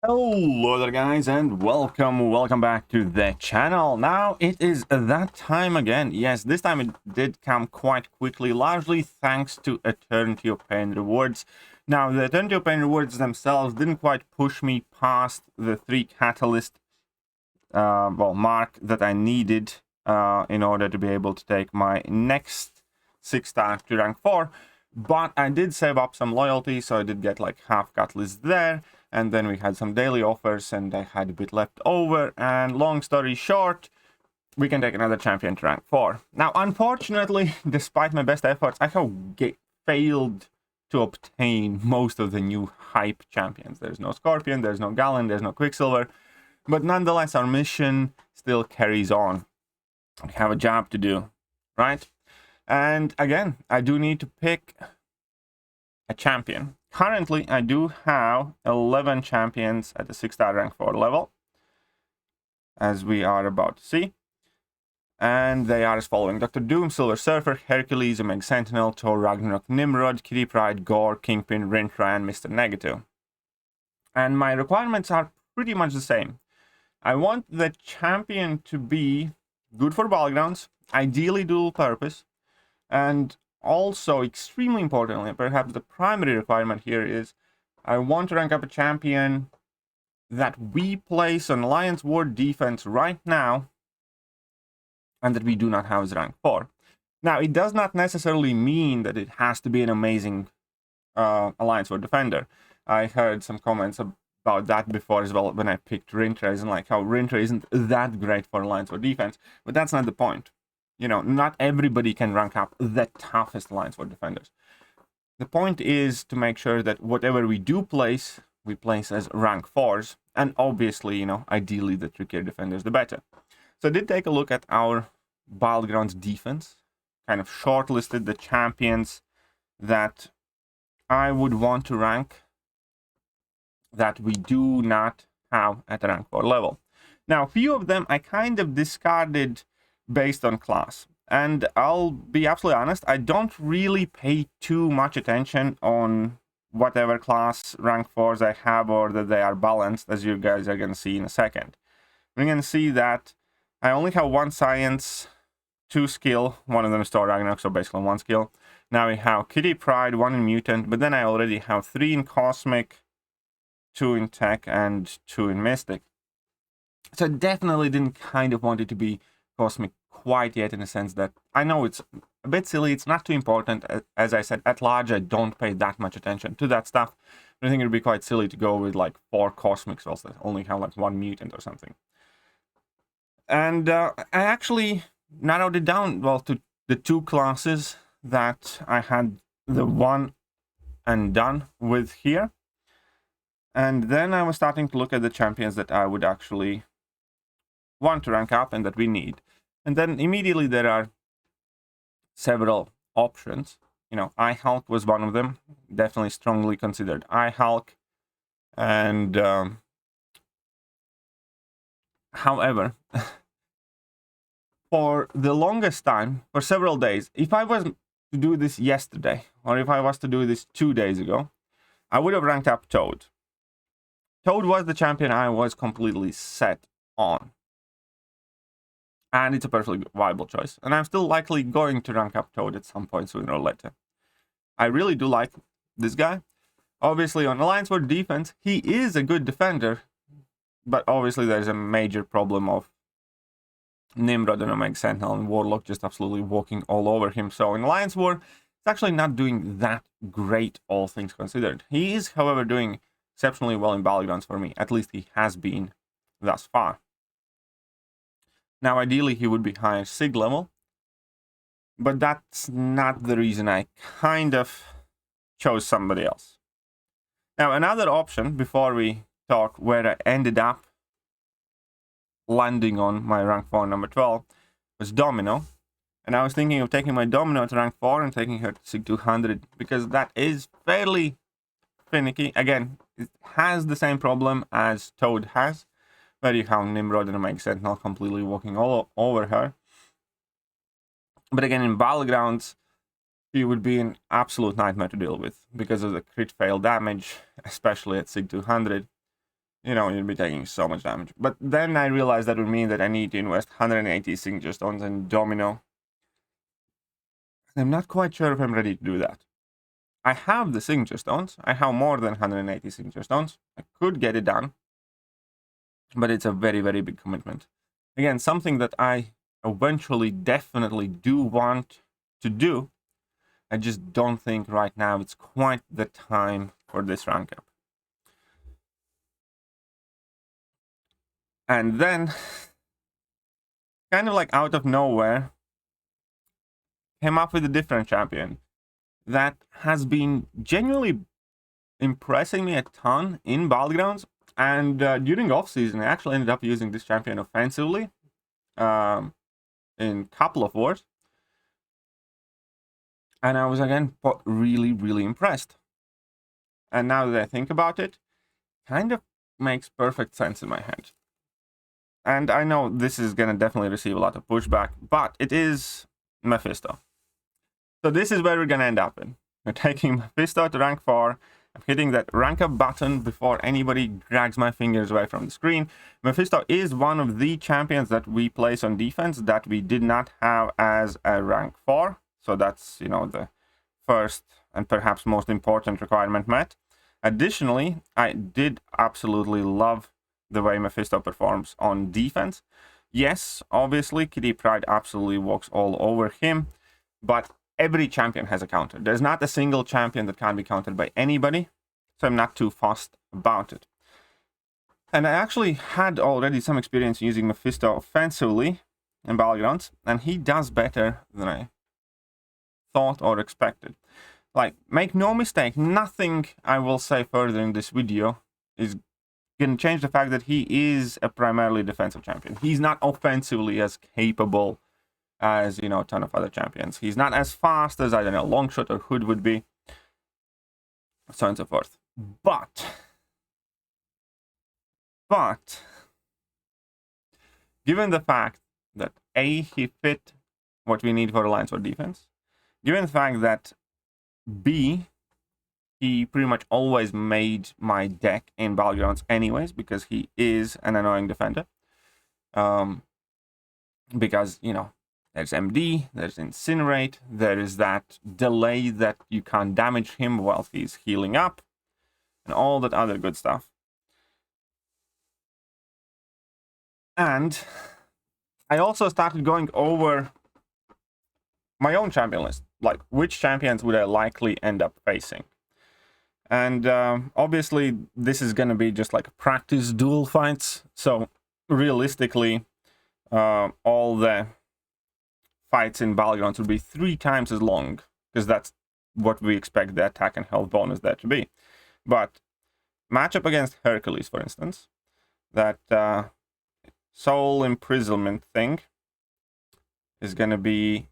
Hello there guys, and welcome back to the channel. Now it is that time again. Yes, this time it did come quite quickly, largely thanks to Eternity of Pain rewards. Now the Eternity of Pain rewards themselves didn't quite push me past the 3 catalyst mark that I needed in order to be able to take my next 6-star to rank 4, but I did save up some loyalty, so I did get like half catalyst there. And then we had some daily offers, and I had a bit left over. And long story short, we can take another champion to rank 4. Now, unfortunately, despite my best efforts, I have failed to obtain most of the new hype champions. There's no Scorpion, there's no Galen, there's no Quicksilver. But nonetheless, our mission still carries on. We have a job to do, right? And again, I do need to pick a champion. Currently, I do have 11 champions at the 6-star rank 4 level, as we are about to see. And they are as following: Dr. Doom, Silver Surfer, Hercules, Omega Sentinel, Thor, Ragnarok, Nimrod, Kitty Pryde, Gore, Kingpin, Rintra, and Mr. Negative. And my requirements are pretty much the same. I want the champion to be good for Ballgrounds, ideally dual purpose, and also, extremely importantly, perhaps the primary requirement here is I want to rank up a champion that we place on Alliance War defense right now and that we do not have as rank 4. Now, it does not necessarily mean that it has to be an amazing Alliance War defender. I heard some comments about that before as well when I picked Rintra, and like how Rintra isn't that great for Alliance War defense, but that's not the point. You know, not everybody can rank up the toughest Alliance War defenders. The point is to make sure that whatever we do place, we place as rank 4s. And obviously, you know, ideally the trickier defenders, the better. So I did take a look at our Battlegrounds defense. Kind of shortlisted the champions that I would want to rank that we do not have at the rank 4 level. Now, a few of them I kind of discarded based on class, and I'll be absolutely honest, I don't really pay too much attention on whatever class rank 4s I have or that they are balanced, as you guys are going to see in a second. We're going to see that I only have 1 science, 2 skill, one of them is Thor Ragnarok, so basically 1 skill. Now we have Kitty Pryde, 1 in mutant, but then I already have 3 in cosmic, 2 in tech, and 2 in mystic. So I definitely didn't kind of want it to be cosmic quite yet, in a sense that I know it's a bit silly, it's not too important. As I said, at large I don't pay that much attention to that stuff, but I think it would be quite silly to go with like 4 cosmic spells that only have like 1 mutant or something. And I actually narrowed it down, well, to the 2 classes that I had the one and done with here. And then I was starting to look at the champions that I would actually want to rank up and that we need. And then immediately there are several options. You know, iHulk was one of them. Definitely strongly considered iHulk. And however, for the longest time, for several days, if I was to do this yesterday, or if I was to do this 2 days ago, I would have ranked up Toad. Toad was the champion I was completely set on. And it's a perfectly viable choice. And I'm still likely going to rank up Toad at some point sooner or later. I really do like this guy. Obviously, on Alliance War defense, he is a good defender. But obviously, there's a major problem of Nimrod and Omega Sentinel and Warlock just absolutely walking all over him. So in Alliance War, it's actually not doing that great, all things considered. He is, however, doing exceptionally well in Ballgrounds for me. At least he has been thus far. Now, ideally, he would be higher SIG level, but that's not the reason I kind of chose somebody else. Now, another option, before we talk where I ended up landing on my rank 4 number 12, was Domino. And I was thinking of taking my Domino to rank 4 and taking her to SIG 200, because that is fairly finicky. Again, it has the same problem as Toad has, where you have Nimrod and Omega Sentinel completely walking all over her. But again, in Battlegrounds, he would be an absolute nightmare to deal with because of the crit fail damage, especially at SIG 200. you'd be taking so much damage. But then I realized that would mean that I need to invest 180 signature stones in Domino. I'm not quite sure if I'm ready to do that. I have the signature stones. I have more than 180 signature stones. I could get it done. But it's a very, very big commitment. Again, something that I eventually definitely do want to do. I just don't think right now it's quite the time for this rank up. And then, kind of like out of nowhere, came up with a different champion that has been genuinely impressing me a ton in Ballgrounds. And during off-season, I actually ended up using this champion offensively in a couple of wars. And I was, again, really, really impressed. And now that I think about it, kind of makes perfect sense in my head. And I know this is going to definitely receive a lot of pushback, but it is Mephisto. So this is where we're going to end up in. We're taking Mephisto to rank 4. I'm hitting that rank up button before anybody drags my fingers away from the screen. Mephisto is one of the champions that we place on defense that we did not have as a rank 4. So that's, the first and perhaps most important requirement met. Additionally, I did absolutely love the way Mephisto performs on defense. Yes, obviously, Kitty Pryde absolutely walks all over him, but every champion has a counter. There's not a single champion that can't be countered by anybody, so I'm not too fussed about it. And I actually had already some experience using Mephisto offensively in Ballgrounds, and he does better than I thought or expected. Like, make no mistake, nothing I will say further in this video is going to change the fact that he is a primarily defensive champion. He's not offensively as capable as, a ton of other champions. He's not as fast as, I don't know, Longshot or Hood would be, so on and so forth. But, given the fact that A, he fit what we need for Alliance or defense, given the fact that B, he pretty much always made my deck in Ballgrounds anyways, because he is an annoying defender. Because, there's MD, there's Incinerate, there is that delay that you can't damage him while he's healing up, and all that other good stuff. And I also started going over my own champion list, like which champions would I likely end up facing. And obviously, this is going to be just like practice duel fights, so realistically, all the fights in Ballgrounds would be 3 times as long, because that's what we expect the attack and health bonus there to be. But matchup against Hercules, for instance, that soul imprisonment thing is going to be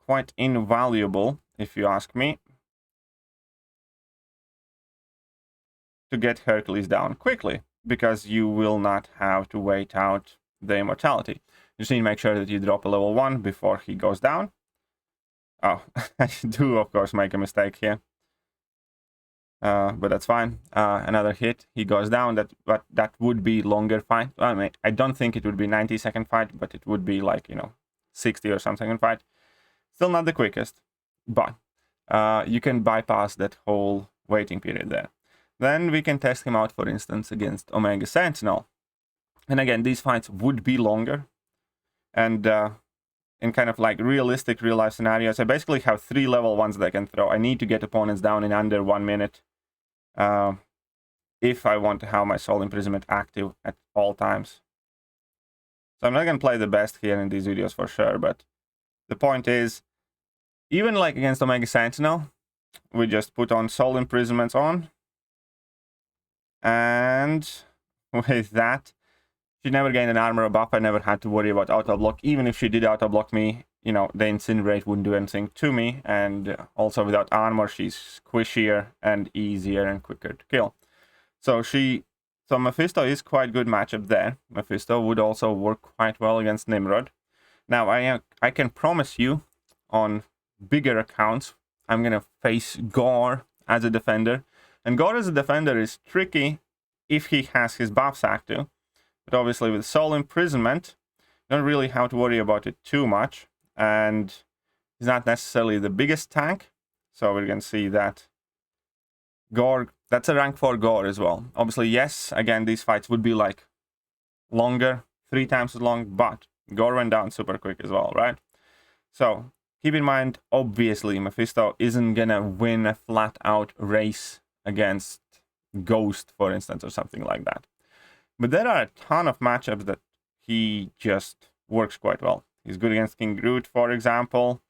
quite invaluable, if you ask me, to get Hercules down quickly, because you will not have to wait out the immortality. You just need to make sure that you drop a level 1 before he goes down. Oh, I do, of course, make a mistake here. But that's fine. Another hit, he goes down. But that would be longer fight. I mean, I don't think it would be 90-second fight, but it would be like, 60 or something in fight. Still not the quickest, but you can bypass that whole waiting period there. Then we can test him out, for instance, against Omega Sentinel. And again, these fights would be longer. And in kind of like realistic real-life scenarios, I basically have 3 level 1s that I can throw. I need to get opponents down in under 1 minute if I want to have my soul imprisonment active at all times. So I'm not going to play the best here in these videos for sure, but the point is, even like against Omega Sentinel, we just put on soul imprisonments on. And with that, she never gained an armor buff. I never had to worry about auto block. Even if she did auto block me, the Incinerate wouldn't do anything to me. And also without armor, she's squishier and easier and quicker to kill. So Mephisto is quite good matchup there. Mephisto would also work quite well against Nimrod. Now, I can promise you, on bigger accounts, I'm going to face Gore as a defender. And Gore as a defender is tricky if he has his buffs active. But obviously with Soul Imprisonment, you don't really have to worry about it too much. And he's not necessarily the biggest tank. So we're going to see that Gore, that's a rank 4 Gore as well. Obviously, yes, again, these fights would be like longer, 3 times as long, but Gore went down super quick as well, right? So keep in mind, obviously, Mephisto isn't gonna win a flat-out race against Ghost, for instance, or something like that. But there are a ton of matchups that he just works quite well. He's good against King Groot, for example.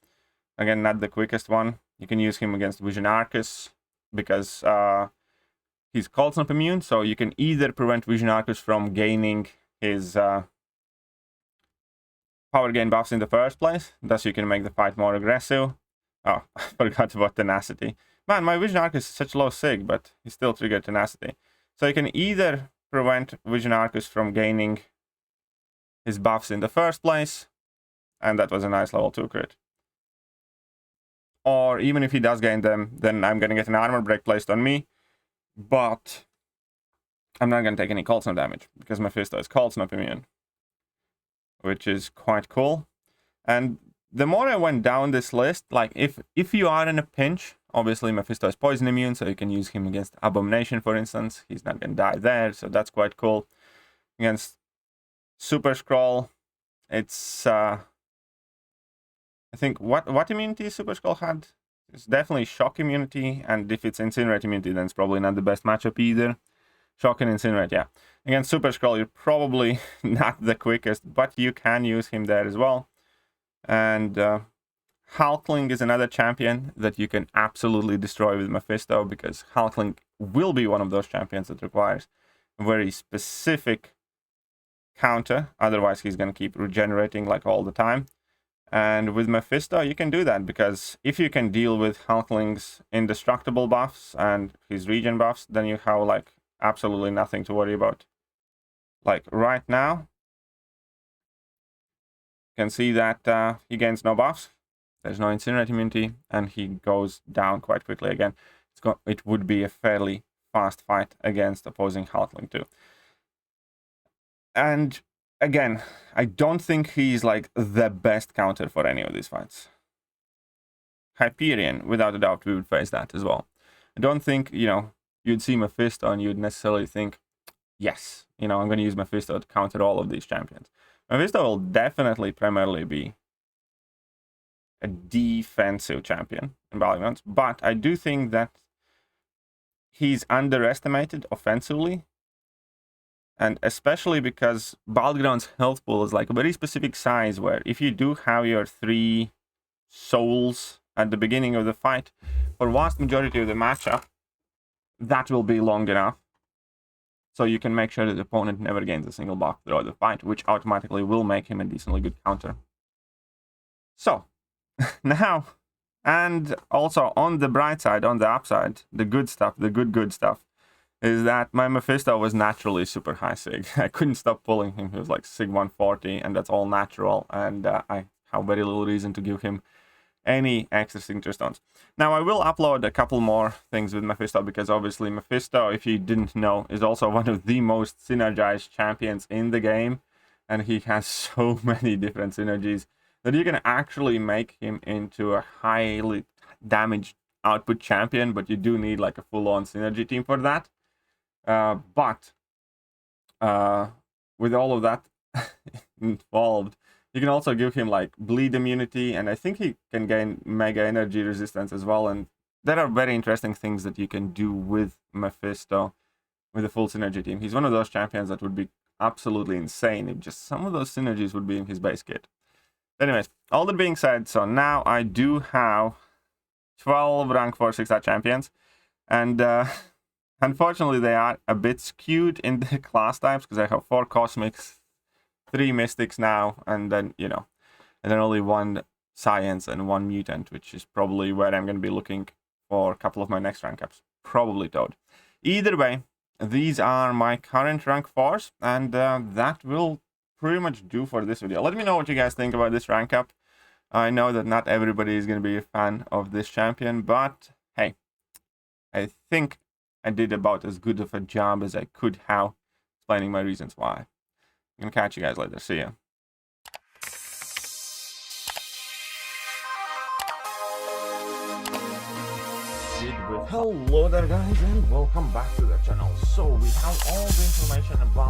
Again, not the quickest one. You can use him against Vision Arcus because he's Cold Snap immune, so you can either prevent Vision Arcus from gaining his power gain buffs in the first place, thus you can make the fight more aggressive. Oh, I forgot about Tenacity. Man, my Vision Arcus is such low sig, but he still triggered Tenacity. So you can either prevent Vision Arcus from gaining his buffs in the first place, and that was a nice level 2 crit. Or even if he does gain them, then I'm going to get an armor break placed on me, but I'm not going to take any Cold Snap damage, because Mephisto is Cold Snap immune, which is quite cool. And the more I went down this list, like if you are in a pinch, obviously Mephisto is poison immune, so you can use him against Abomination, for instance. He's not going to die there, so that's quite cool. Against Super Skrull, it's I think what immunity Super Skrull had? It's definitely shock immunity, and if it's incinerate immunity, then it's probably not the best matchup either. Shock and incinerate, yeah. Against Super Skrull, you're probably not the quickest, but you can use him there as well. And Hulkling is another champion that you can absolutely destroy with Mephisto, because Hulkling will be one of those champions that requires a very specific counter. Otherwise, he's going to keep regenerating like all the time. And with Mephisto, you can do that, because if you can deal with Hulkling's indestructible buffs and his regen buffs, then you have like absolutely nothing to worry about. Like right now, you can see that he gains no buffs. There's no incinerate immunity, and he goes down quite quickly again. It would be a fairly fast fight against opposing Hulkling too. And again, I don't think he's like the best counter for any of these fights. Hyperion, without a doubt, we would face that as well. I don't think, you'd see Mephisto and you'd necessarily think, yes, I'm going to use Mephisto to counter all of these champions. Mephisto will definitely primarily be a defensive champion in Ballgrounds, but I do think that he's underestimated offensively. And especially because Ballgrounds' health pool is like a very specific size, where if you do have your 3 souls at the beginning of the fight, for vast majority of the matchup, that will be long enough. So you can make sure that the opponent never gains a single buff throughout the fight, which automatically will make him a decently good counter. So, now, and also on the bright side, on the upside, the good stuff, the good stuff, is that my Mephisto was naturally super high sig. I couldn't stop pulling him. He was like sig 140, and that's all natural, and I have very little reason to give him any extra signature stones. Now, I will upload a couple more things with Mephisto, because obviously Mephisto, if you didn't know, is also one of the most synergized champions in the game, and he has so many different synergies that you can actually make him into a highly damage output champion, but you do need like a full-on synergy team for that. But with all of that involved, you can also give him like bleed immunity, and I think he can gain mega energy resistance as well. And there are very interesting things that you can do with Mephisto with a full synergy team. He's one of those champions that would be absolutely insane if just some of those synergies would be in his base kit. Anyways, all that being said, so now I do have 12 rank 4 6-star champions, and unfortunately, they are a bit skewed in the class types, because I have 4 Cosmics, 3 Mystics now, and then, and then only 1 Science and 1 Mutant, which is probably where I'm going to be looking for a couple of my next rank ups. Probably Toad. Either way, these are my current rank 4s, and that will pretty much do for this video. Let me know what you guys think about this rank up. I know that not everybody is going to be a fan of this champion, but hey, I think I did about as good of a job as I could have explaining my reasons why. I'm gonna catch you guys later. See ya. Hello there guys and welcome back to the channel. So we have all the information about